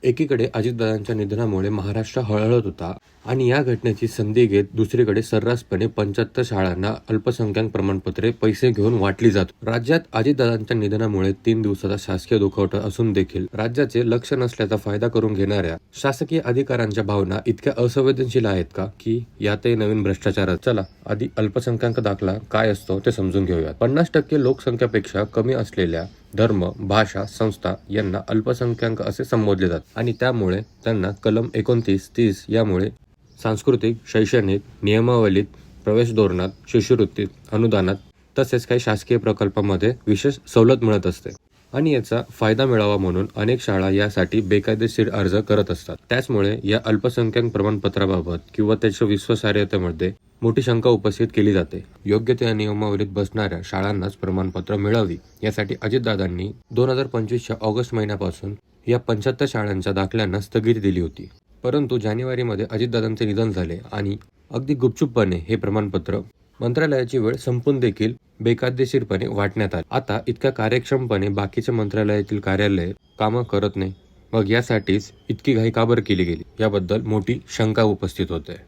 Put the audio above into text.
एकीकडे अजितदादांच्या निधनामुळे महाराष्ट्र हळहळत होता आणि या घटनेची संधी घेत दुसरीकडे सर्रासपणे 75 शाळांना अल्पसंख्याक प्रमाणपत्रे पैसे घेऊन वाटली जात. राज्यात अजितदादांच्या निधनामुळे 3 दिवसाचा शासकीय दुखवटा असून देखील राज्याचे लक्ष नसल्याचा फायदा करून घेणाऱ्या शासकीय अधिकाऱ्यांच्या भावना इतक्या असंवेदनशील आहेत का की यातही नवीन भ्रष्टाचार? चला आधी अल्पसंख्याक दाखला काय असतो ते समजून घेऊयात. 50% लोकसंख्येपेक्षा कमी असलेल्या धर्म, भाषा, संस्था यांना अल्पसंख्याक असे संबोधले जातात आणि त्यामुळे त्यांना कलम 29-30 यामुळे सांस्कृतिक, शैक्षणिक नियमावलीत, प्रवेश धोरणात, शिष्यवृत्तीत, अनुदानात तसेच काही शासकीय प्रकल्पामध्ये विशेष सवलत मिळत असते आणि याचा फायदा मिळावा म्हणून अनेक शाळा यासाठी बेकायदेशीर अर्ज करत असतात. त्याचमुळे या अल्पसंख्याक प्रमाणपत्राबाबत किंवा त्याच्या विश्वासार्हतेमध्ये मोठी शंका उपस्थित केली जाते. योग्य त्या नियमावलीत बसणाऱ्या शाळांनाच प्रमाणपत्र मिळावी यासाठी अजितदादांनी 2025च्या ऑगस्ट महिन्यापासून या 75 शाळांच्या दाखल्यांना स्थगिती दिली होती. परंतु जानेवारीमध्ये अजितदादांचे निधन झाले आणि अगदी गुपचूपपणे हे प्रमाणपत्र मंत्रालयाची वेळ संपून देखील बेकायदेशीरपणे वाटण्यात आले. आता इतक्या कार्यक्षमपणे बाकीच्या मंत्रालयातील कार्यालय कामं करत नाही, मग यासाठीच इतकी घाई का बरं केली गेली याबद्दल मोठी शंका उपस्थित होते.